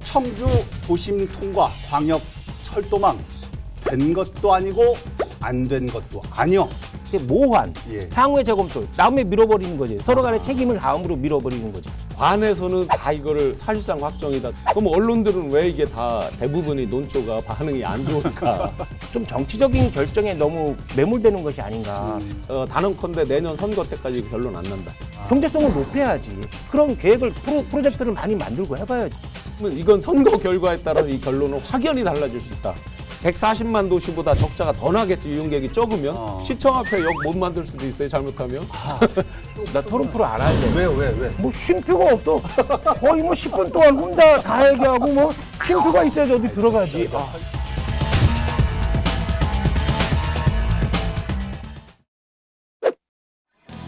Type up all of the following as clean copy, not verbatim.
청주 도심 통과 광역 철도망 된 것도 아니고 안 된 것도 아니요. 모호한 예. 향후의 재검토 다음에 밀어버리는 거지. 서로 간의 책임을 다음으로 밀어버리는 거지. 관에서는 다 이거를 사실상 확정이다. 그럼 언론들은 왜 이게 다 대부분이 논조가 반응이 안 좋을까? 좀 정치적인 결정에 너무 매몰되는 것이 아닌가. 단언컨대 내년 선거 때까지 결론 안 난다. 경제성을 높여야지. 그런 계획을 프로젝트를 많이 만들고 해봐야지. 그러면 이건 선거 결과에 따라서 이 결론은 확연히 달라질 수 있다. 140만 도시보다 적자가 더 나겠지. 이용객이 적으면 시청 앞에 역 못 만들 수도 있어요. 잘못하면. 나 토론 프로 안 할래. 왜? 뭐 쉼표가 없어. 거의 뭐 10분 동안 혼자 다 얘기하고 뭐 쉼표가 있어야지 어디 들어가지.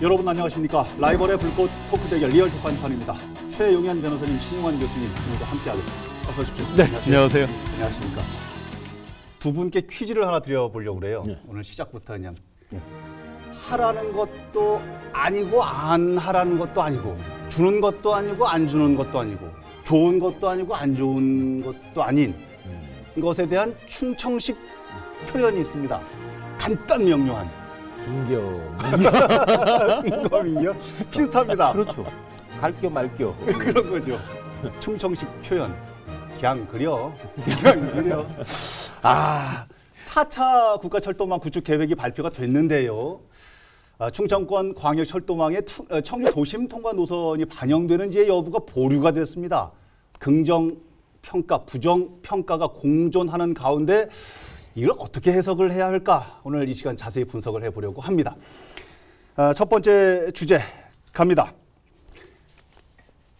여러분 안녕하십니까. 라이벌의 불꽃 토크 대결 리얼 토크판입니다. 최용현 변호사님, 신용환 교수님 오늘도 함께하겠습니다. 어서 오십시오. 네, 안녕하세요. 안녕하십니까. 두 분께 퀴즈를 하나 드려보려고 그래요. 네. 오늘 시작부터 그냥 하라는 것도 아니고 안 하라는 것도 아니고 주는 것도 아니고 안 주는 것도 아니고 좋은 것도 아니고 안 좋은 것도 아닌 것에 대한 충청식 표현이 있습니다. 간단 명료한. 임금이요? 비슷합니다. 그렇죠. 갈겨 말겨. 그런 거죠. 충청식 표현. 그냥 그려. 4차 국가철도망 구축 계획이 발표가 됐는데요. 충청권 광역철도망의 청주 도심 통과 노선이 반영되는지의 여부가 보류가 됐습니다. 긍정평가, 부정평가가 공존하는 가운데 이걸 어떻게 해석을 해야 할까? 오늘 이 시간 자세히 분석을 해보려고 합니다. 첫 번째 주제 갑니다.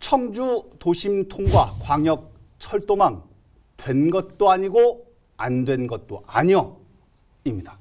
청주 도심 통과 광역 철도망 된 것도 아니고 안 된 것도 아니요입니다.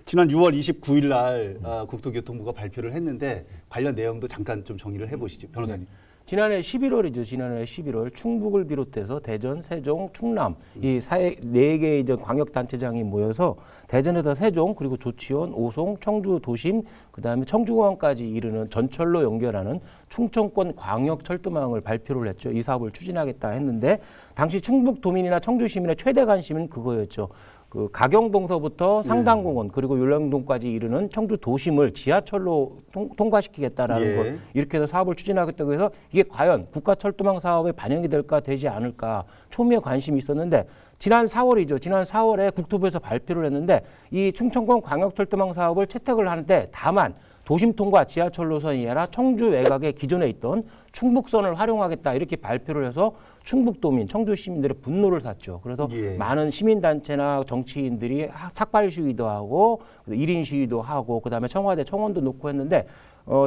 지난 6월 29일 날 국토교통부가 발표를 했는데 관련 내용도 잠깐 좀 정리를 해보시죠, 변호사님. 네. 지난해 11월이죠. 지난해 11월 충북을 비롯해서 대전, 세종, 충남 이 4개의 이제 광역단체장이 모여서 대전에서 세종 그리고 조치원, 오송, 청주 도심 그다음에 청주공항까지 이르는 전철로 연결하는 충청권 광역철도망을 발표를 했죠. 이 사업을 추진하겠다 했는데 당시 충북도민이나 청주시민의 최대 관심은 그거였죠. 그 가경동서부터 상당공원 그리고 율령동까지 이르는 청주 도심을 지하철로 통과시키겠다라는 것 이렇게 해서 사업을 추진하겠다고 해서 이게 과연 국가철도망 사업에 반영이 될까 되지 않을까 초미의 관심이 있었는데 지난 4월이죠. 지난 4월에 국토부에서 발표를 했는데 이 충청권 광역철도망 사업을 채택을 하는데 다만 도심 통과 지하철 노선이 아니라 청주 외곽에 기존에 있던 충북선을 활용하겠다 이렇게 발표를 해서 충북도민, 청주 시민들의 분노를 샀죠. 그래서 많은 시민단체나 정치인들이 삭발 시위도 하고 1인 시위도 하고 그다음에 청와대 청원도 놓고 했는데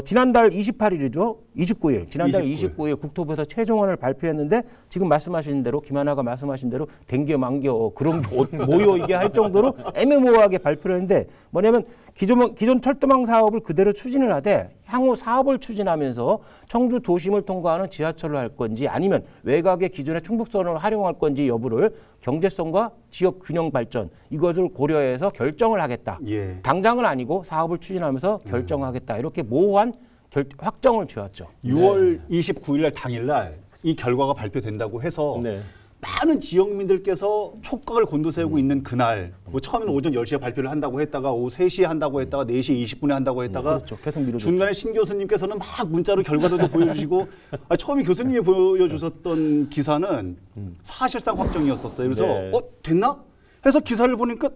지난달 28일이죠. 29일. 지난달 29일 국토부에서 최종안을 발표했는데 지금 말씀하신 대로 김하나가 말씀하신 대로 댕겨 만겨 그런 뭐요 이게 할 정도로 애매모호하게 발표를 했는데 뭐냐면 기존 철도망 사업을 그대로 추진을 하되 향후 사업을 추진하면서 청주 도심을 통과하는 지하철로 할 건지 아니면 외곽의 기존의 충북선을 활용할 건지 여부를 경제성과 지역 균형 발전 이것을 고려해서 결정을 하겠다. 당장은 아니고 사업을 추진하면서 결정하겠다. 이렇게 모호한 확정을 지었죠. 6월 29일 날 당일날 이 결과가 발표된다고 해서 많은 지역민들께서 촉각을 곤두세우고 있는 그날 뭐 처음에는 오전 10시에 발표를 한다고 했다가 오후 3시에 한다고 했다가 4시 20분에 한다고 했다가 그렇죠. 계속 중간에 신 교수님께서는 막 문자로 결과들도 보여주시고 처음에 교수님이 보여주셨던 기사는 사실상 확정이었었어요. 그래서 됐나? 해서 기사를 보니까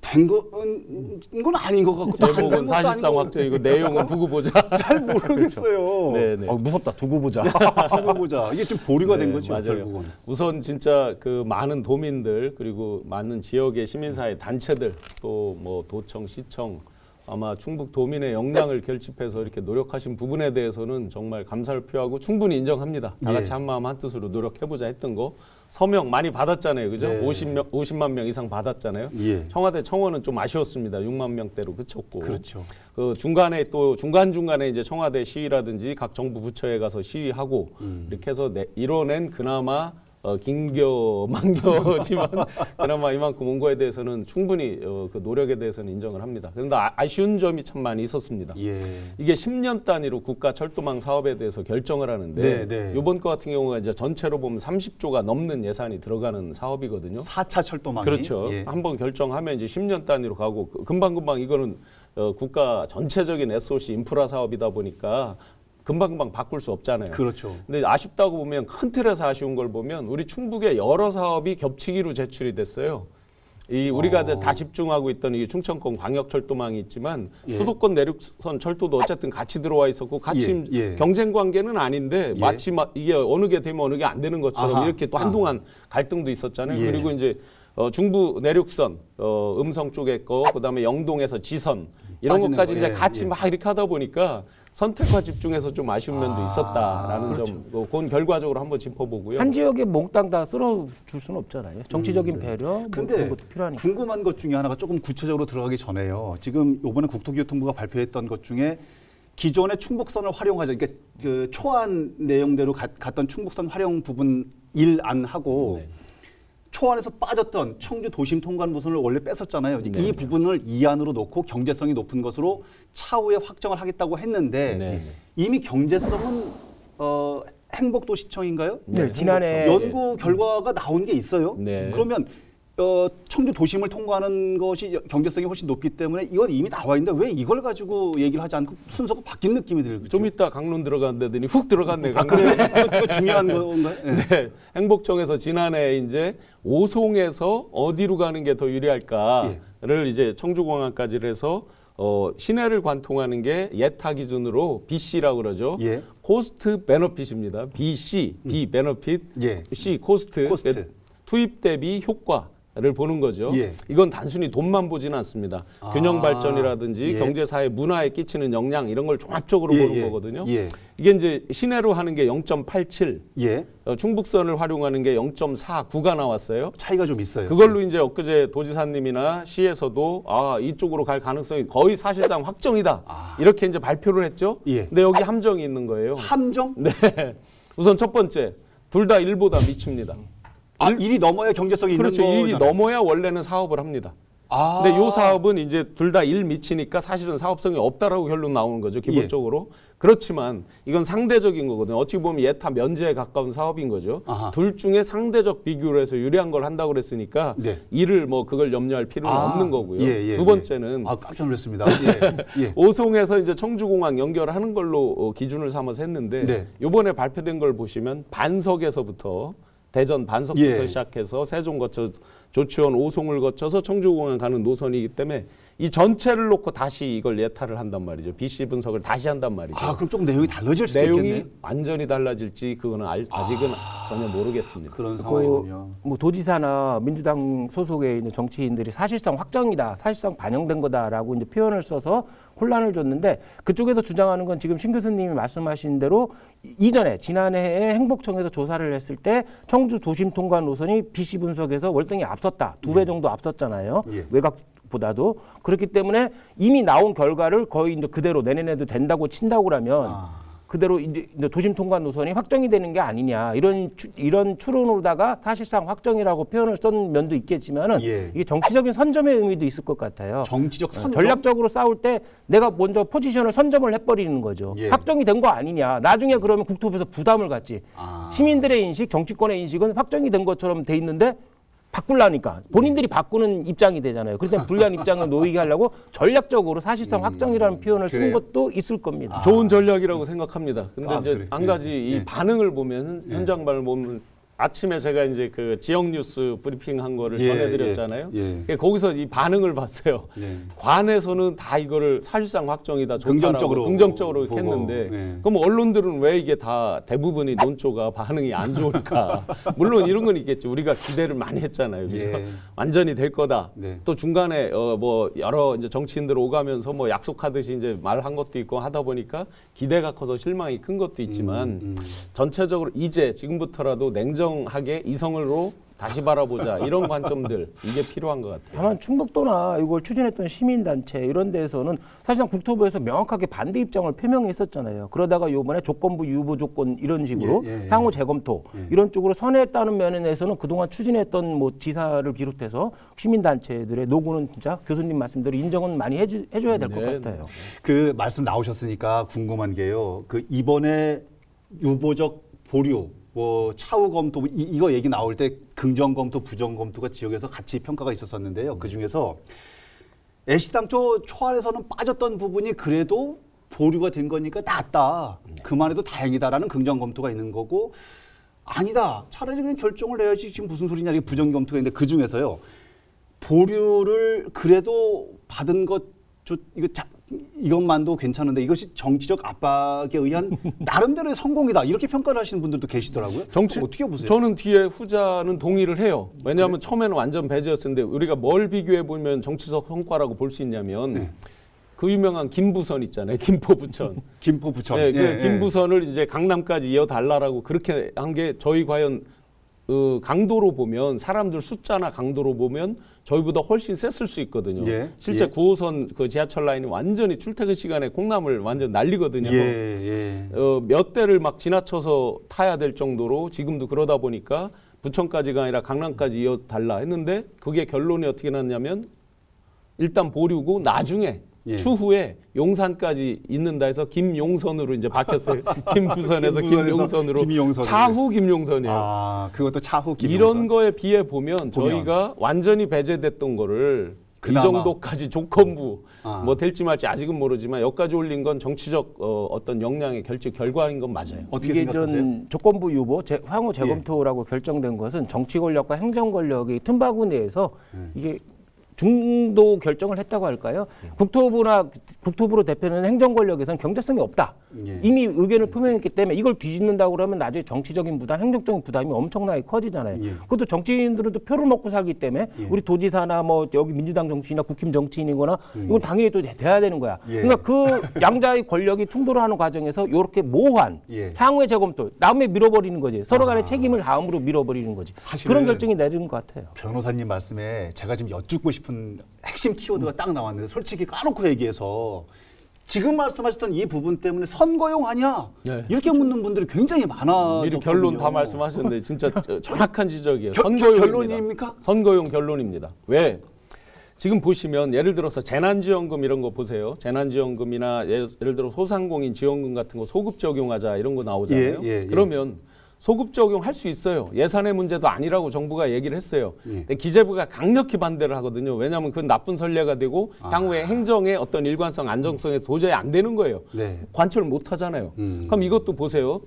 된 건 아닌 것 같고 제목은 사실상 확정이고 내용은 두고 보자. 잘 모르겠어요. 무섭다. 두고 보자. 두고 보자. 이게 좀 보류가 된 거죠. 맞아요. 결국은. 우선 진짜 그 많은 도민들 그리고 많은 지역의 시민사회 단체들 또 뭐 도청, 시청 아마 충북 도민의 역량을 결집해서 이렇게 노력하신 부분에 대해서는 정말 감사를 표하고 충분히 인정합니다. 다 같이 한마음 한뜻으로 노력해보자 했던 거. 서명 많이 받았잖아요. 그죠? 50만 명 이상 받았잖아요. 청와대 청원은 좀 아쉬웠습니다. 6만 명대로 그쳤고. 그렇죠. 그 중간에 또 중간중간에 이제 청와대 시위라든지 각 정부 부처에 가서 시위하고 이렇게 해서 이뤄낸 그나마 긴겨만겨지만 그나마 이만큼 온 거에 대해서는 충분히 그 노력에 대해서는 인정을 합니다. 그런데 아쉬운 점이 참 많이 있었습니다. 예. 이게 10년 단위로 국가 철도망 사업에 대해서 결정을 하는데 네, 네. 이번 거 같은 경우가 이제 전체로 보면 30조가 넘는 예산이 들어가는 사업이거든요. 4차 철도망이. 그렇죠. 예. 한번 결정하면 이제 10년 단위로 가고 금방금방 이거는 국가 전체적인 SOC 인프라 사업이다 보니까 금방금방 바꿀 수 없잖아요. 그렇죠. 근데 아쉽다고 보면 큰 틀에서 아쉬운 걸 보면 우리 충북의 여러 사업이 겹치기로 제출이 됐어요. 이 우리가 다 집중하고 있던 이 충청권 광역철도망이 있지만 예. 수도권 내륙선 철도도 어쨌든 같이 들어와 있었고 같이 예. 경쟁 관계는 아닌데 예. 마치 이게 어느 게 되면 어느 게 안 되는 것처럼 아하. 이렇게 또 한동안 갈등도 있었잖아요. 예. 그리고 이제 중부 내륙선 음성 쪽에 거 그다음에 영동에서 지선 이런 빠지는 것까지 거. 이제 예. 같이 예. 막 이렇게 하다 보니까 선택과 집중해서 좀 아쉬운 면도 있었다라는 점, 그건 결과적으로 한번 짚어보고요. 한 지역에 몽땅 다 쓸어줄 수는 없잖아요. 정치적인 배려 뭐 근데 그런 것도 필요하니까. 궁금한 것 중에 하나가 조금 구체적으로 들어가기 전에요. 지금 이번에 국토교통부가 발표했던 것 중에 기존의 충북선을 활용하자, 그러니까 그 초안 내용대로 갔던 충북선 활용 부분 1안하고 네. 초안에서 빠졌던 청주 도심 통관 노선을 원래 뺐었잖아요. 네. 이 부분을 2안으로 놓고 경제성이 높은 것으로 차후에 확정을 하겠다고 했는데 네. 이미 경제성은 행복도시청인가요? 네, 지난해 연구 결과가 나온 게 있어요. 네. 그러면 청주 도심을 통과하는 것이 경제성이 훨씬 높기 때문에 이건 이미 나와 있는데 왜 이걸 가지고 얘기를 하지 않고 순서가 바뀐 느낌이 들죠. 좀 이따 강론 들어간다더니 훅 들어갔네. 아, 그래요? 그거 중요한 건가요? 네. 네, 행복청에서 지난해 이제 오송에서 어디로 가는 게 더 유리할까를 이제 청주공항까지 해서 시내를 관통하는 게 예타 기준으로 BC라고 그러죠. 예. 코스트 베너핏입니다. BC, B 베너핏, 예. C 코스트. 코스트. 투입 대비 효과를 보는 거죠. 예. 이건 단순히 돈만 보지는 않습니다. 균형 발전이라든지 예. 경제 사회 문화에 끼치는 영향 이런 걸 종합적으로 예, 보는 예. 거거든요. 예. 이게 이제 시내로 하는 게 0.87, 예. 충북선을 활용하는 게 0.49가 나왔어요. 차이가 좀 있어요. 그걸로 이제 엊그제 도지사님이나 시에서도 이쪽으로 갈 가능성이 거의 사실상 확정이다. 이렇게 이제 발표를 했죠. 예. 근데 여기 함정이 있는 거예요. 함정? 네. 우선 첫 번째, 둘 다 1보다 미칩니다. 일이 넘어야 경제성이 그렇죠. 있는 일이 거잖아요. 넘어야 원래는 사업을 합니다. 아. 근데 이 사업은 이제 둘 다 일 미치니까 사실은 사업성이 없다라고 결론 나오는 거죠. 기본적으로. 그렇지만 이건 상대적인 거거든요. 어찌 보면 예타 면제에 가까운 사업인 거죠. 아하. 둘 중에 상대적 비교를 해서 유리한 걸 한다고 그랬으니까 네. 이를 뭐 그걸 염려할 필요는 없는 거고요. 예, 두 번째는 깜짝 놀랐습니다. 예. 예. 오송에서 이제 청주공항 연결하는 걸로 기준을 삼아서 했는데 네. 이번에 발표된 걸 보시면 반석에서부터 대전 반석부터 예. 시작해서 세종 거쳐 조치원 오송을 거쳐서 청주공항 가는 노선이기 때문에 이 전체를 놓고 다시 이걸 예타를 한단 말이죠. BC 분석을 다시 한단 말이죠. 그럼 조금 내용이 달라질 수도 내용이 있겠네요. 완전히 달라질지 그거는 아직은 전혀 모르겠습니다. 그런 상황이군요. 뭐 도지사나 민주당 소속의 있는 정치인들이 사실상 확정이다, 사실상 반영된 거다라고 이제 표현을 써서 혼란을 줬는데 그쪽에서 주장하는 건 지금 신 교수님이 말씀하신 대로 이전에 지난해에 행복청에서 조사를 했을 때 청주 도심 통과 노선이 BC 분석에서 월등히 앞섰다, 2배 정도 앞섰잖아요. 예. 외곽보다도 그렇기 때문에 이미 나온 결과를 거의 이제 그대로 내년에도 된다고 친다고 그러면. 그대로 이제 도심 통과 노선이 확정이 되는 게 아니냐 이런 추론으로다가 사실상 확정이라고 표현을 쓴 면도 있겠지만은 예. 이게 정치적인 선점의 의미도 있을 것 같아요. 정치적 선점? 전략적으로 싸울 때 내가 먼저 포지션을 선점을 해버리는 거죠. 예. 확정이 된 거 아니냐. 나중에 그러면 국토부에서 부담을 갖지. 시민들의 인식, 정치권의 인식은 확정이 된 것처럼 돼 있는데 바꾸려니까 본인들이 바꾸는 입장이 되잖아요. 그럴 땐 불리한 입장을 놓이게 하려고 전략적으로 사실상 확정이라는 표현을 쓴 그래요? 것도 있을 겁니다. 좋은 전략이라고 생각합니다. 근데 이제 그래. 한 가지 이 예. 반응을 보면 현장 반응을 보면 아침에 제가 이제 그 지역 뉴스 브리핑 한 거를 예, 전해드렸잖아요. 예. 거기서 이 반응을 봤어요. 예. 관에서는 다 이거를 사실상 확정이다, 좋다라고 긍정적으로 보고, 했는데 예. 그럼 언론들은 왜 이게 다 대부분이 논조가 반응이 안 좋을까? 물론 이런 건 있겠죠. 우리가 기대를 많이 했잖아요. 그래서 예. 완전히 될 거다. 네. 또 중간에 뭐 여러 이제 정치인들 오가면서 뭐 약속하듯이 이제 말한 것도 있고 하다 보니까 기대가 커서 실망이 큰 것도 있지만 전체적으로 이제 지금부터라도 냉정한 공평하게 이성으로 다시 바라보자 이런 관점들 이게 필요한 것 같아요. 다만 충북도나 이걸 추진했던 시민단체 이런 데에서는 사실상 국토부에서 명확하게 반대 입장을 표명했었잖아요. 그러다가 이번에 조건부 유보 조건 이런 식으로 향후 재검토 이런 쪽으로 선회했다는 면에서는 그동안 추진했던 뭐 지사를 비롯해서 시민단체들의 노고는 진짜 교수님 말씀대로 인정은 많이 해줘야 될 것 같아요. 그 말씀 나오셨으니까 궁금한 게요. 그 이번에 유보적 보류 뭐 차후 검토 이거 얘기 나올 때 긍정 검토, 부정 검토가 지역에서 같이 평가가 있었었는데요. 그 중에서 애시당초 초안에서는 빠졌던 부분이 그래도 보류가 된 거니까 낫다. 그만해도 다행이다라는 긍정 검토가 있는 거고 아니다. 차라리 그냥 결정을 내야지 지금 무슨 소리냐 이게 부정 검토가 있는데 그 중에서요. 보류를 그래도 받은 것 이것만도 괜찮은데 이것이 정치적 압박에 의한 나름대로의 성공이다 이렇게 평가를 하시는 분들도 계시더라고요. 어떻게 보세요? 저는 뒤에 후자는 동의를 해요. 왜냐하면 처음에는 완전 배제였었는데 우리가 뭘 비교해 보면 정치적 성과라고 볼 수 있냐면 그 유명한 김부선 있잖아요. 김포부천. 김포부천. 네, 그 김부선을 이제 강남까지 이어달라라고 그렇게 한 게 저희 과연 강도로 보면 사람들 숫자나 강도로 보면 저희보다 훨씬 셌을 수 있거든요. 실제 9호선 그 지하철 라인이 완전히 출퇴근 시간에 콩나물 완전 난리거든요. 몇 대를 막 지나쳐서 타야 될 정도로 지금도 그러다 보니까 부천까지가 아니라 강남까지 이어달라 했는데 그게 결론이 어떻게 났냐면 일단 보류고 나중에 추후에 용산까지 있는다 해서 김용선으로 이제 바뀌었어요. 김부선에서 김용선으로. 차후 김용선이에요. 아, 그것도 차후 김용선. 이런 거에 비해 보면 저희가 완전히 배제됐던 거를 이 정도까지 조건부 뭐 될지 말지 아직은 모르지만 여기까지 올린 건 정치적 어떤 역량의 결과인 건 맞아요. 어떻게 생각하세요? 조건부 유보, 향후 재검토라고 결정된 것은 정치 권력과 행정 권력의 틈바구 내에서 이게 중도 결정을 했다고 할까요? 국토부로 대표는 행정 권력에서는 경제성이 없다. 이미 의견을 표명했기 때문에 이걸 뒤집는다고 그러면 나중에 정치적인 부담, 행정적인 부담이 엄청나게 커지잖아요. 그것도 정치인들은 또 표를 먹고 살기 때문에 우리 도지사나 뭐 여기 민주당 정치인이나 국힘 정치인이거나 이건 당연히 또 돼야 되는 거야. 그러니까 그 양자의 권력이 충돌을 하는 과정에서 이렇게 모호한 향후의 재검토, 남에 밀어버리는 거지. 서로 간의 책임을 다음으로 밀어버리는 거지. 그런 결정이 내린 것 같아요. 변호사님 말씀에 제가 지금 여쭙고 싶은 핵심 키워드가 딱 나왔는데 솔직히 까놓고 얘기해서 지금 말씀하셨던 이 부분 때문에 선거용 아니야? 이렇게 묻는 분들이 굉장히 많아. 미리 결론 다 말씀하셨는데 진짜 정확한 지적이에요. 결론입니까? 선거용 결론입니다. 왜? 지금 보시면 예를 들어서 재난지원금 이런 거 보세요. 재난지원금이나 예를 들어 소상공인 지원금 같은 거 소급 적용하자 이런 거 나오잖아요. 그러면 소급 적용할 수 있어요. 예산의 문제도 아니라고 정부가 얘기를 했어요. 근데 기재부가 강력히 반대를 하거든요. 왜냐하면 그건 나쁜 선례가 되고 향후에 행정의 어떤 일관성, 안정성에 도저히 안 되는 거예요. 관철을 못 하잖아요. 그럼 이것도 보세요.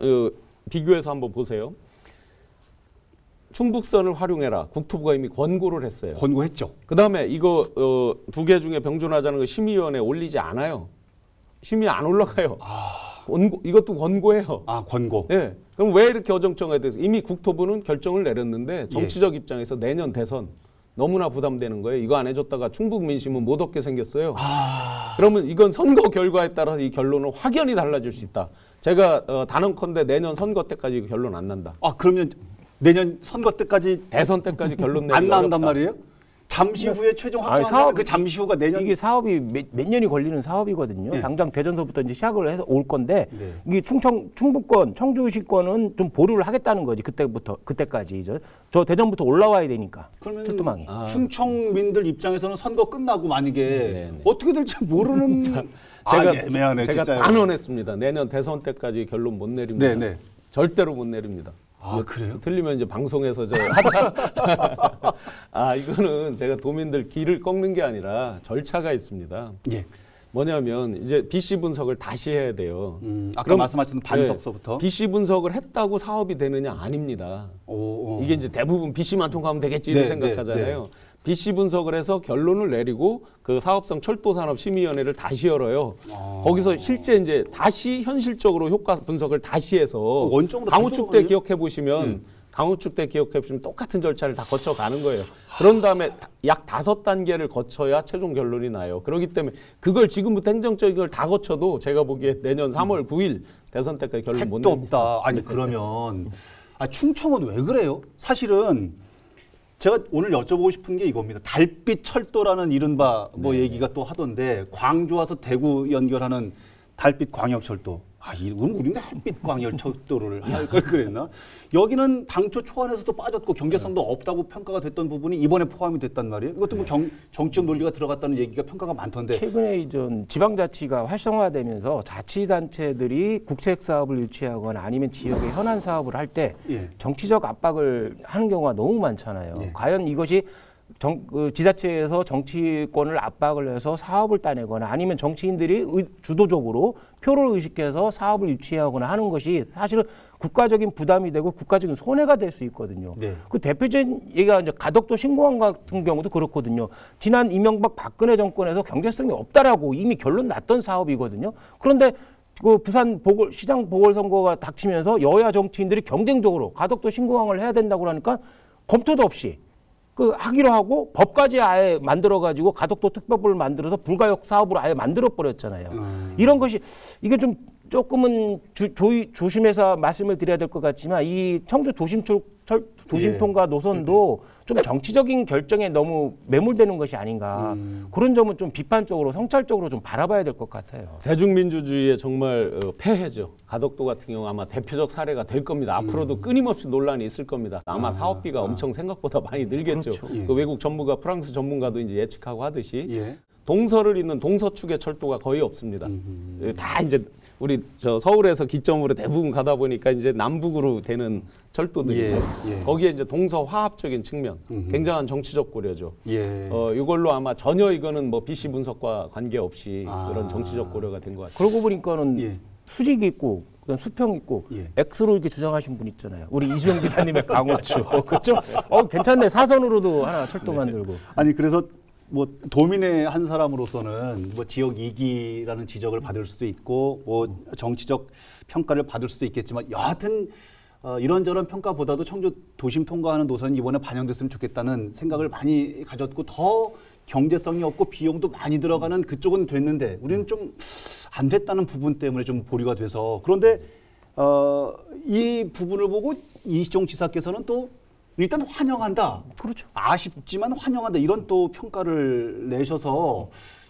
비교해서 한번 보세요. 충북선을 활용해라. 국토부가 이미 권고를 했어요. 권고했죠. 그다음에 이거 두 개 중에 병존하자는 거 심의위원회에 올리지 않아요. 심의 안 올라가요. 이것도 권고해요. 권고. 네. 그럼 왜 이렇게 어정쩡하게 돼서 이미 국토부는 결정을 내렸는데 정치적 입장에서 내년 대선 너무나 부담되는 거예요. 이거 안 해줬다가 충북 민심은 못 얻게 생겼어요. 그러면 이건 선거 결과에 따라서 이 결론은 확연히 달라질 수 있다. 제가 단언컨대 내년 선거 때까지 결론 안 난다. 그러면 내년 선거 때까지 대선 때까지 결론 내기 안 나온단 어렵다. 말이에요? 잠시 후에 최종 확정하면 그 잠시 후가 내년 이게 사업이 몇 년이 걸리는 사업이거든요. 당장 대전서부터 이제 시작을 해서 올 건데 이게 충북권, 청주시권은 좀 보류를 하겠다는 거지 그때까지 저 대전부터 올라와야 되니까. 그러면 철도망이. 충청민들 입장에서는 선거 끝나고 만약에 어떻게 될지 모르는 애매하네, 제가 진짜요. 단언했습니다. 내년 대선 때까지 결론 못 내립니다. 절대로 못 내립니다. 그래요? 틀리면 이제 방송에서 하차. 이거는 제가 도민들 길을 꺾는 게 아니라 절차가 있습니다. 뭐냐면 이제 BC 분석을 다시 해야 돼요. 아까 말씀하신 반석서부터. BC 분석을 했다고 사업이 되느냐 아닙니다. 이게 이제 대부분 BC만 통과하면 되겠지 이렇게 생각하잖아요. BC 분석을 해서 결론을 내리고 그 사업성 철도산업심의위원회를 다시 열어요. 거기서 실제 이제 다시 현실적으로 효과 분석을 다시 해서 강우축 때 기억해 보시면 강우축 때 기억해 보시면 똑같은 절차를 다 거쳐가는 거예요. 그런 다음에 약 5단계를 거쳐야 최종 결론이 나요. 그렇기 때문에 그걸 지금부터 행정적인 걸 다 거쳐도 제가 보기에 내년 3월 9일 대선 때까지 결론 못 냅니다. 없다. 아니 그러면 충청은 왜 그래요? 사실은 제가 오늘 여쭤보고 싶은 게 이겁니다. 달빛 철도라는 이른바 뭐 얘기가 또 하던데 광주 와서 대구 연결하는 달빛 광역철도. 우리는 햇빛 광역철도를 할 걸 그랬나? 여기는 당초 초안에서도 빠졌고 경제성도 없다고 평가가 됐던 부분이 이번에 포함이 됐단 말이에요. 이것도 뭐 정치적 논리가 들어갔다는 얘기가 평가가 많던데. 최근에 이전 지방자치가 활성화되면서 자치단체들이 국책 사업을 유치하거나 아니면 지역의 현안 사업을 할 때 정치적 압박을 하는 경우가 너무 많잖아요. 과연 이것이 지자체에서 정치권을 압박을 해서 사업을 따내거나 아니면 정치인들이 주도적으로 표를 의식해서 사업을 유치하거나 하는 것이 사실은 국가적인 부담이 되고 국가적인 손해가 될 수 있거든요. 그 대표적인 얘기가 이제 가덕도 신공항 같은 경우도 그렇거든요. 지난 이명박 박근혜 정권에서 경제성이 없다라고 이미 결론 났던 사업이거든요. 그런데 그 부산 시장 보궐선거가 닥치면서 여야 정치인들이 경쟁적으로 가덕도 신공항을 해야 된다고 하니까 검토도 없이 하기로 하고 법까지 아예 만들어가지고 가덕도 특별법을 만들어서 불가역 사업으로 아예 만들어버렸잖아요. 이런 것이 이게 좀 조금은 조심해서 말씀을 드려야 될 것 같지만 이 청주 도심통과 노선도 좀 정치적인 결정에 너무 매몰되는 것이 아닌가 그런 점은 좀 비판적으로 성찰적으로 좀 바라봐야 될 것 같아요. 대중민주주의의 정말 폐해죠. 가덕도 같은 경우 아마 대표적 사례가 될 겁니다. 앞으로도 끊임없이 논란이 있을 겁니다. 아마 사업비가 엄청 생각보다 많이 늘겠죠. 그렇죠. 그 외국 전문가 프랑스 전문가도 이제 예측하고 하듯이 동서를 잇는 동서축의 철도가 거의 없습니다. 다 이제 우리 서울에서 기점으로 대부분 가다 보니까 이제 남북으로 되는 철도들이죠. 거기에 이제 동서 화합적인 측면, 굉장한 정치적 고려죠. 이걸로 아마 전혀 이거는 뭐 BC 분석과 관계없이 그런 정치적 고려가 된 것 같아요. 그러고 보니까는 수직이 있고 그다음 수평 있고 X로 이렇게 주장하신 분 있잖아요. 우리 이수영 기사님의 강호추, 그렇죠? 괜찮네. 사선으로도 하나 철도 만들고. 아니 그래서 뭐 도민의 한 사람으로서는 뭐 지역 이기라는 지적을 받을 수도 있고 뭐 정치적 평가를 받을 수도 있겠지만 여하튼 이런저런 평가보다도 청주 도심 통과하는 노선이 이번에 반영됐으면 좋겠다는 생각을 많이 가졌고 더 경제성이 없고 비용도 많이 들어가는 그쪽은 됐는데 우리는 좀 안 됐다는 부분 때문에 좀 보류가 돼서 그런데 이 부분을 보고 이시종 지사께서는 또 일단 환영한다. 그렇죠. 아쉽지만 환영한다. 이런 또 평가를 내셔서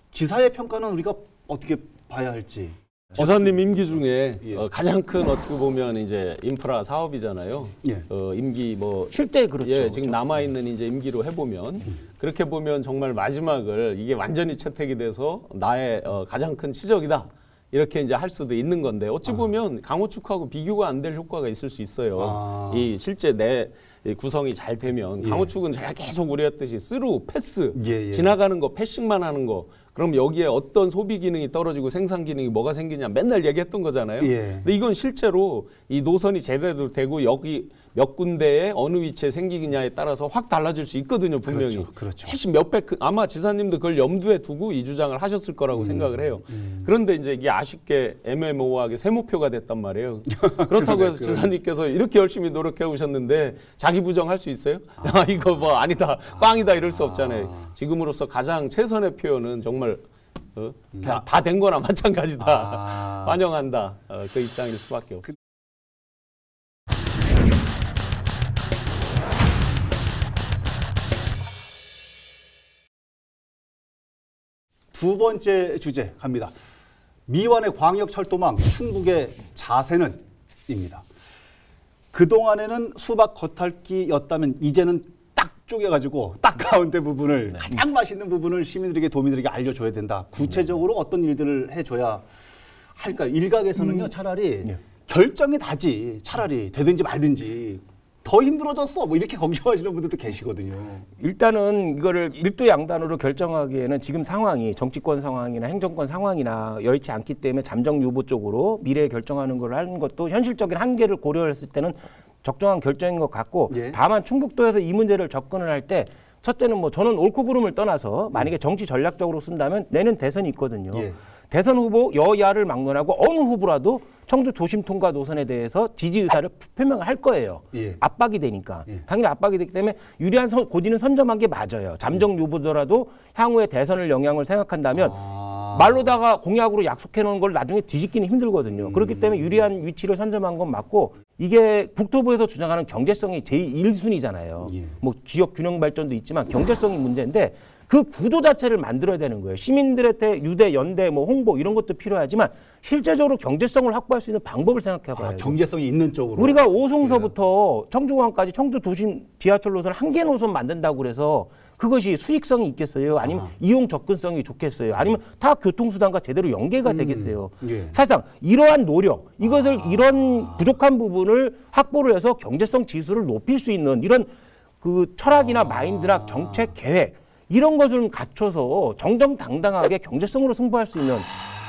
지사의 평가는 우리가 어떻게 봐야 할지. 지사님 임기 중에 가장 큰 어떻게 보면 이제 인프라 사업이잖아요. 임기 뭐 실제 그렇죠. 지금 남아 있는 이제 임기로 해보면 그렇게 보면 정말 마지막을 이게 완전히 채택이 돼서 나의 가장 큰 치적이다. 이렇게 이제 할 수도 있는 건데 어찌 보면 강호축하고 비교가 안 될 효과가 있을 수 있어요. 이 실제 내 구성이 잘 되면 강호축은 제가 계속 우려했듯이 스루, 패스, 지나가는 거, 패싱만 하는 거. 그럼 여기에 어떤 소비 기능이 떨어지고 생산 기능이 뭐가 생기냐 맨날 얘기했던 거잖아요. 근데 이건 실제로 이 노선이 제대로 되고 여기 몇 군데에 어느 위치에 생기느냐에 따라서 확 달라질 수 있거든요, 분명히. 그렇죠. 훨씬 몇백, 아마 지사님도 그걸 염두에 두고 이 주장을 하셨을 거라고 생각을 해요. 그런데 이제 이게 아쉽게 애매모호하게 세모표가 됐단 말이에요. 그렇다고 해서 지사님께서 이렇게 열심히 노력해 오셨는데 자기 부정할 수 있어요? 이거 뭐 아니다, 꽝이다 이럴 수 없잖아요. 지금으로서 가장 최선의 표현은 정말 다 된 거나 마찬가지다. 환영한다. 그 입장일 수밖에 없어요. 두 번째 주제 갑니다. 미완의 광역철도망 충북의 자세는 입니다. 그동안에는 수박 겉핥기였다면 이제는 딱 쪼개가지고 딱 가운데 부분을 가장 맛있는 부분을 시민들에게 도민들에게 알려줘야 된다. 구체적으로 어떤 일들을 해줘야 할까요? 일각에서는요 차라리 결정이 나지 차라리 되든지 말든지 더 힘들어졌어 뭐 이렇게 걱정하시는 분들도 계시거든요. 일단은 이거를 일도양단으로 결정하기에는 지금 상황이 정치권 상황이나 행정권 상황이나 여의치 않기 때문에 잠정 유보 쪽으로 미래에 결정하는 걸 하는 것도 현실적인 한계를 고려했을 때는 적정한 결정인 것 같고 다만 충북도에서 이 문제를 접근을 할 때 첫째는 뭐 저는 옳고 그름을 떠나서 만약에 정치 전략적으로 쓴다면 내년 대선이 있거든요. 대선 후보 여야를 막론하고 어느 후보라도 청주 도심 통과 노선에 대해서 지지 의사를 표명을 할 거예요. 압박이 되니까. 당연히 압박이 되기 때문에 유리한 고지는 선점한 게 맞아요. 잠정 유보더라도 향후에 대선을 영향을 생각한다면 말로다가 공약으로 약속해 놓은 걸 나중에 뒤집기는 힘들거든요. 그렇기 때문에 유리한 위치를 선점한 건 맞고 이게 국토부에서 주장하는 경제성이 제1순위잖아요. 예. 뭐 지역 균형 발전도 있지만 경제성이 문제인데 그 구조 자체를 만들어야 되는 거예요. 시민들한테 유대, 연대, 뭐 홍보 이런 것도 필요하지만 실제적으로 경제성을 확보할 수 있는 방법을 생각해 봐야죠. 경제성이 있는 쪽으로. 우리가 오송서부터 청주공항까지 청주 도심 지하철 노선 한 개 노선 만든다고 그래서 그것이 수익성이 있겠어요? 아니면 이용 접근성이 좋겠어요? 아니면 타 교통수단과 제대로 연계가 되겠어요? 예. 사실상 이러한 노력, 이것을 이런 부족한 부분을 확보를 해서 경제성 지수를 높일 수 있는 이런 그 철학이나 마인드나 정책 계획 이런 것을 갖춰서 정정당당하게 경제성으로 승부할 수 있는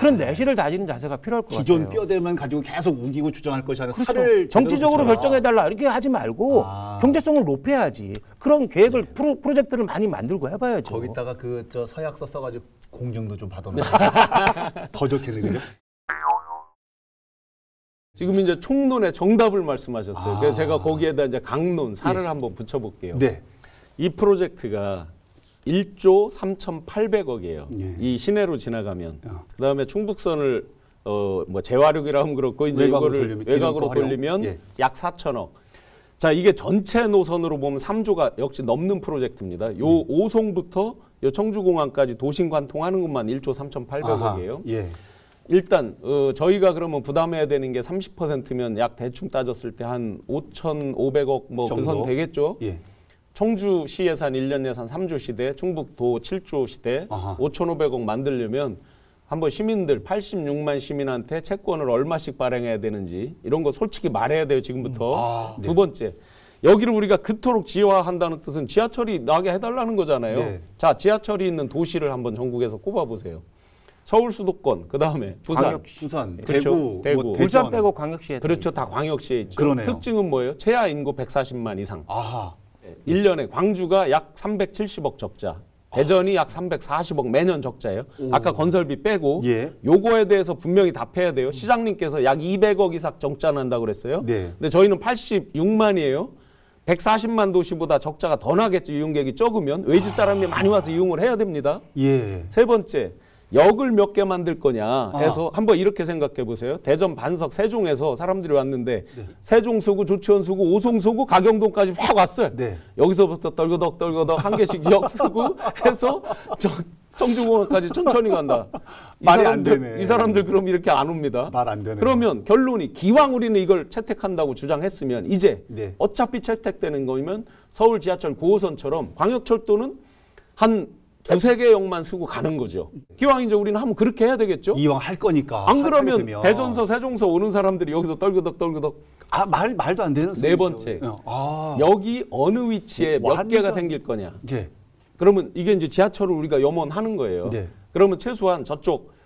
그런 내실을 다지는 자세가 필요할 것 기존 같아요. 뼈대만 가지고 계속 우기고 주장할 것이 아니라 그렇죠. 살을 정치적으로 제대로 결정해달라 이렇게 하지 말고 경제성을 높여야지. 그런 계획을 프로젝트를 많이 만들고 해봐야죠. 거기다가 그 저 서약서 써가지고 공증도 좀 받아놓으면 더 좋겠네, 그죠? 지금 이제 총론의 정답을 말씀하셨어요. 그래서 제가 거기에다 이제 강론, 살을 한번 붙여볼게요. 네. 이 프로젝트가 1조 3,800억이에요. 예. 이 시내로 지나가면. 그다음에 충북선을 뭐 재활용이라 하면 그렇고 이제 외곽으로 이거를 돌리면, 외곽으로 기존 거 돌리면 활용. 예. 약 4천억. 자, 이게 전체 노선으로 보면 3조가 역시 넘는 프로젝트입니다. 요 오송부터 요 청주공항까지 도심 관통하는 것만 1조 3,800억이에요. 예. 일단 저희가 그러면 부담해야 되는 게 30%면 약 대충 따졌을 때 한 5,500억 뭐 그 선 되겠죠. 예. 청주시 예산 1년 예산 3조 시대, 충북도 7조 시대, 5,500억 만들려면 한번 시민들 86만 시민한테 채권을 얼마씩 발행해야 되는지 이런 거 솔직히 말해야 돼요, 지금부터. 두 번째, 여기를 우리가 그토록 지화한다는 뜻은 지하철이 나게 해달라는 거잖아요. 네. 자, 지하철이 있는 도시를 한번 전국에서 꼽아보세요. 서울 수도권, 그 다음에 부산, 부산, 그렇죠. 대구. 뭐 울산 대전. 빼고 광역시에 그렇죠. 다 광역시에 있죠. 그러네요. 특징은 뭐예요? 최하 인구 140만 이상. 아하. 1년에 광주가 약 370억 적자. 대전이 약 340억 매년 적자예요. 아까 건설비 빼고 예. 요거에 대해서 분명히 답해야 돼요. 시장님께서 약 200억 이상 적자 난다고 그랬어요. 네. 근데 저희는 86만이에요. 140만 도시보다 적자가 더 나겠죠. 이용객이 적으면 외지 사람이 많이 와서 이용을 해야 됩니다. 예. 세 번째, 역을 몇 개 만들 거냐 해서 한번 이렇게 생각해 보세요. 대전 반석 세종에서 사람들이 왔는데 세종 서구, 조치원 서구, 오송 서구, 가경동까지 확 왔어요. 네. 여기서부터 떨거덕 한 개씩 역 쓰고 해서 청주공항까지 천천히 간다. 말이 안 되네. 이 사람들 그럼 이렇게 안 옵니다. 말 안 되네. 그러면 결론이 기왕 우리는 이걸 채택한다고 주장했으면 이제 네. 어차피 채택되는 거면 서울 지하철 9호선처럼 광역철도는 한 두세 개 역만 쓰고 가는 거죠. 기왕 이제 우리는 한번 그렇게 해야 되겠죠. 이왕 할 거니까. 안 하게 그러면 되면. 대전서, 세종서 오는 사람들이 여기서 떨그덕. 말도 안 되는 네 번째, 아. 여기 어느 위치에 몇 완전- 개가 생길 거냐. 예. 그러면 이게 이제 지하철을 우리가 염원하는 거예요. 네. 그러면 최소한 저쪽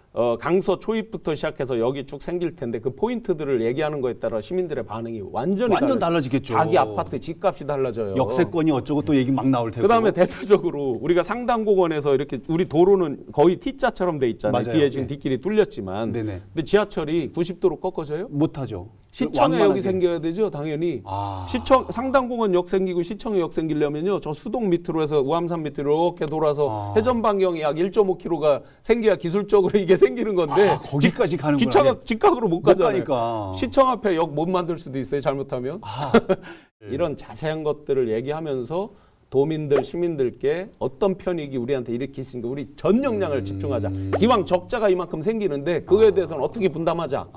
강서 초입부터 시작해서 여기 쭉 생길 텐데 그 포인트들을 얘기하는 거에 따라 시민들의 반응이 완전 달라지겠죠. 자기 아파트 집값이 달라져요. 역세권이 어쩌고 또 얘기 막 나올 테고. 그다음에 대표적으로 우리가 상당공원에서 이렇게 우리 도로는 거의 T자처럼 돼 있잖아요. 맞아요. 뒤에 지금 네. 뒷길이 뚫렸지만 네네. 근데 지하철이 90도로 꺾어져요? 못하죠. 시청에 완만하게. 여기 생겨야 되죠, 당연히. 시청 상당공원 역 생기고 시청에 역 생기려면요, 저 수동 밑으로 해서 우암산 밑으로 이렇게 돌아서 회전 반경이 약 1.5km가 생겨야 기술적으로 이게 생기는 건데 거기까지 가는 기차가 직각으로 못 가잖아요. 가니까. 시청 앞에 역 못 만들 수도 있어요, 잘못하면. 이런 자세한 것들을 얘기하면서 도민들, 시민들께 어떤 편익이 우리한테 이렇게 있으니까 우리 전 역량을 집중하자. 기왕 적자가 이만큼 생기는데 그거에 대해서는 어떻게 분담하자.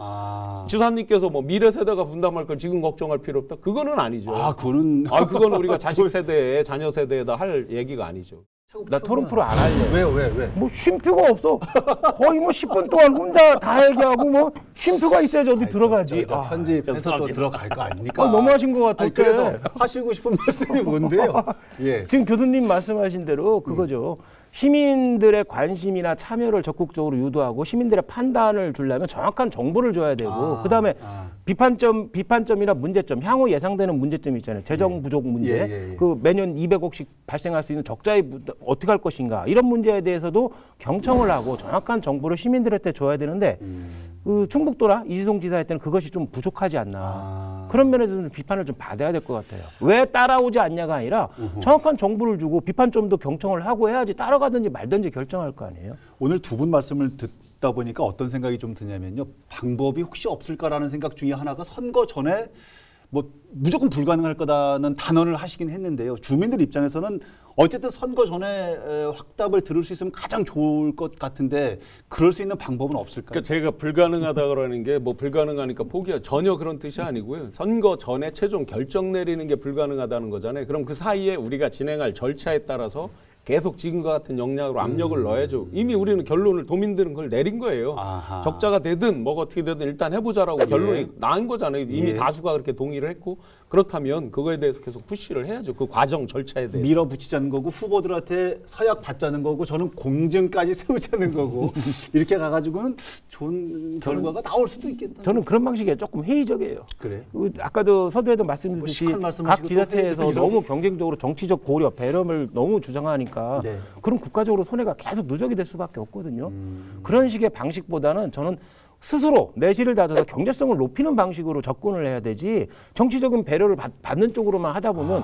주사님께서 뭐 미래 세대가 분담할 걸 지금 걱정할 필요 없다. 그거는 아니죠. 그거는 그건 우리가 자식 세대에, 자녀 세대에다 할 얘기가 아니죠. 나 토론 프로 안 할래. 왜요? 뭐 쉼표가 없어. 거의 뭐 10분 동안 혼자 다 얘기하고 뭐 쉼표가 있어야지 어디 들어가지. 편집해서 또 들어갈 거 아닙니까? 너무하신 것 같아. 그래서 하시고 싶은 말씀이 뭔데요? 예. 지금 교수님 말씀하신 대로 그거죠. 시민들의 관심이나 참여를 적극적으로 유도하고 시민들의 판단을 주려면 정확한 정보를 줘야 되고 그다음에 비판점이나 문제점, 향후 예상되는 문제점이 있잖아요. 재정 부족 문제, 그 매년 200억씩 발생할 수 있는 적자의 어떻게 할 것인가 이런 문제에 대해서도 경청을 하고 정확한 정보를 시민들한테 줘야 되는데 그 충북도나 이시송 지사 할 때는 그것이 좀 부족하지 않나. 그런 면에서는 비판을 좀 받아야 될 것 같아요. 왜 따라오지 않냐가 아니라 정확한 정보를 주고 비판점도 경청을 하고 해야지 따라가든지 말든지 결정할 거 아니에요. 오늘 두 분 말씀을 듣다 보니까 어떤 생각이 좀 드냐면요. 방법이 혹시 없을까라는 생각 중에 하나가 선거 전에 뭐 무조건 불가능할 거다는 단언을 하시긴 했는데요. 주민들 입장에서는 어쨌든 선거 전에 확답을 들을 수 있으면 가장 좋을 것 같은데 그럴 수 있는 방법은 없을까요? 그러니까 제가 불가능하다 그러는 게 뭐 불가능하니까 포기하 전혀 그런 뜻이 아니고요. 선거 전에 최종 결정 내리는 게 불가능하다는 거잖아요. 그럼 그 사이에 우리가 진행할 절차에 따라서 계속 지금과 같은 역량으로 압력을 넣어야죠. 이미 우리는 결론을 도민들은 그걸 내린 거예요. 아하. 적자가 되든 뭐가 어떻게 되든 일단 해보자라고 결론이 난 거잖아요. 이미 예. 다수가 그렇게 동의를 했고 그렇다면 그거에 대해서 계속 푸시를 해야죠. 그 과정 절차에 대해서. 밀어붙이자는 거고 후보들한테 서약 받자는 거고 저는 공증까지 세우자는 거고 이렇게 가가지고는 좋은 결과가 나올 수도 있겠다. 저는 그런 방식이 조금 회의적이에요. 그래. 아까도 서두에도 말씀드렸듯이 시큰 말씀하시고 각 지자체에서 또 회의적이라고. 너무 경쟁적으로 정치적 고려, 배려를 너무 주장하니까 네. 그럼 국가적으로 손해가 계속 누적이 될 수밖에 없거든요. 그런 식의 방식보다는 저는 스스로 내실을 다져서 경제성을 높이는 방식으로 접근을 해야 되지 정치적인 배려를 받는 쪽으로만 하다 보면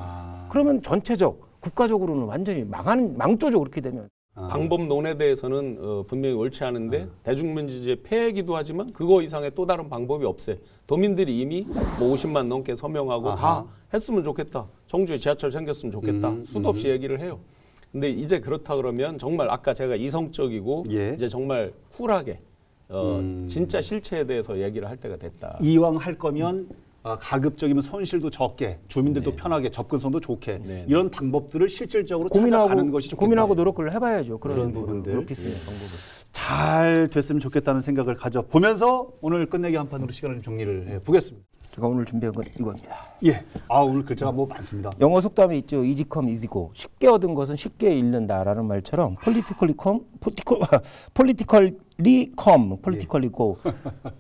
그러면 전체적 국가적으로는 완전히 망조죠. 그렇게 되면. 방법론에 대해서는 분명히 옳지 않은데 대중민주주의의 폐해이기도 하지만 그거 이상의 또 다른 방법이 없어요. 도민들이 이미 뭐 50만 넘게 서명하고 다 했으면 좋겠다. 청주에 지하철 생겼으면 좋겠다. 수도 없이 얘기를 해요. 근데 이제 그렇다 그러면 정말 아까 제가 이성적이고 예. 이제 정말 쿨하게 진짜 실체에 대해서 얘기를 할 때가 됐다. 이왕 할 거면 가급적이면 손실도 적게 주민들도 편하게 접근성도 좋게 네. 이런 방법들을 실질적으로 찾아가는 것이 좋겠다. 고민하고 노력을 해봐야죠. 그런 그런 부분들. 높일 수 있는 방법을. 잘 됐으면 좋겠다는 생각을 가져보면서 오늘 끝내기 한 판으로 시간을 좀 정리를 해보겠습니다. 제가 오늘 준비한 건 이겁니다. 예. 오늘 글자가 뭐 많습니다. 영어 속담이 있죠. easy come, easy go. 쉽게 얻은 것은 쉽게 잃는다라는 말처럼 politically go.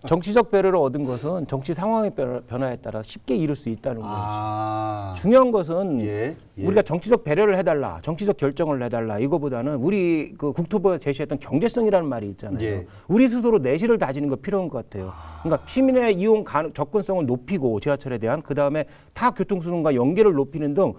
정치적 배려를 얻은 것은 정치 상황의 변화에 따라 쉽게 이룰 수 있다는 거죠. 중요한 것은 예. 우리가 정치적 배려를 해달라, 정치적 결정을 해달라 이거보다는 우리 그 국토부가 제시했던 경제성이라는 말이 있잖아요. 예. 우리 스스로 내실을 다지는 거 필요한 것 같아요. 그러니까 시민의 이용 접근성을 높이고 지하철에 대한 그 다음에 타 교통수단과 연계를 높이는 등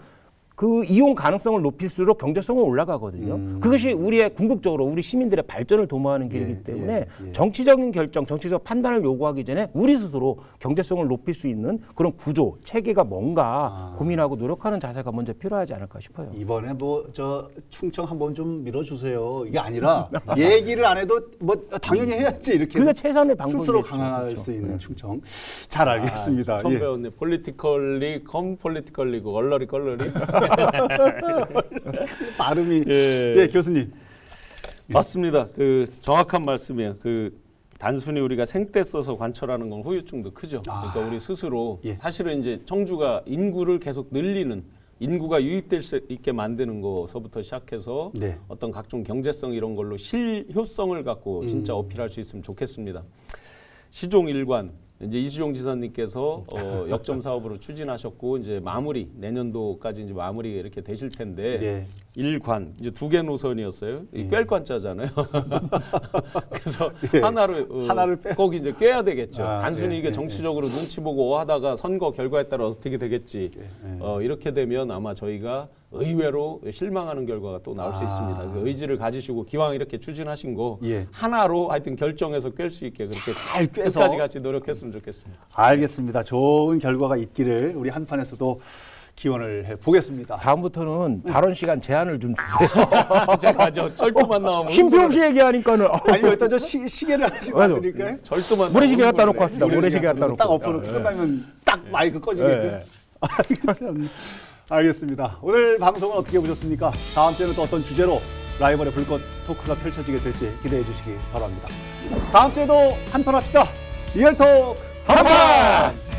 그 이용 가능성을 높일수록 경제성은 올라가거든요. 그것이 우리의 궁극적으로 우리 시민들의 발전을 도모하는 길이기 때문에 정치적인 결정, 정치적 판단을 요구하기 전에 우리 스스로 경제성을 높일 수 있는 그런 구조, 체계가 뭔가 고민하고 노력하는 자세가 먼저 필요하지 않을까 싶어요. 이번에 뭐 저 충청 한번 좀 밀어주세요. 이게 아니라 얘기를 안 해도 뭐 당연히 해야지 이렇게 그게 최선의 방법이죠. 스스로 강화할 수 있는 충청. 잘 알겠습니다. 처음 예. 배웠네. 폴리티컬리 컴 폴리티컬리고 얼러리 껄러리. 발음이 예, 교수님. 맞습니다. 그 정확한 말씀이에요. 그 단순히 우리가 생떼 써서 관철하는 건 후유증도 크죠. 그러니까 우리 스스로 예. 사실은 이제 청주가 인구를 계속 늘리는 인구가 유입될 수 있게 만드는 거서부터 시작해서 네. 어떤 각종 경제성 이런 걸로 실효성을 갖고 진짜 어필할 수 있으면 좋겠습니다. 시종 일관 이제 이수종 지사님께서 역점 사업으로 추진하셨고 이제 마무리 내년도까지 이제 마무리가 이렇게 되실 텐데 네. 일관 이제 2개 노선이었어요. 이 꿰관자잖아요. 그래서 예. 하나를 꼭 이제 꿰야 되겠죠. 아, 단순히 예, 이게 예, 정치적으로 눈치 보고 하다가 선거 결과에 따라 어떻게 되겠지. 이렇게 되면 아마 저희가 의외로 실망하는 결과가 또 나올 수 있습니다. 그 의지를 가지시고 기왕 이렇게 추진하신 거 예. 하나로 하여튼 결정해서 꿰 수 있게 그렇게 잘 꿰서. 끝까지 같이 노력했으면 좋겠습니다. 알겠습니다. 좋은 결과가 있기를 우리 한판에서도 기원을 해보겠습니다. 다음부터는 발언 시간 제한을 좀 주세요. 제가 저 철도만 나오면 쉼표 없이 얘기하니까는 아니 여기다 저 시계를 하시고 맞아. 왔으니까요. 절도만 모래시계 나오면 갖다 놓고 왔습니다. 모래시계 갖다 놓고. 딱 엎어놓고 끝나면 딱 마이크 꺼지게끔. 알겠습니다. 오늘 방송은 어떻게 보셨습니까? 다음 주에는 또 어떤 주제로 라이벌의 불꽃 토크가 펼쳐지게 될지 기대해 주시기 바랍니다. 다음 주에도 한판 합시다. 리얼톡 한판!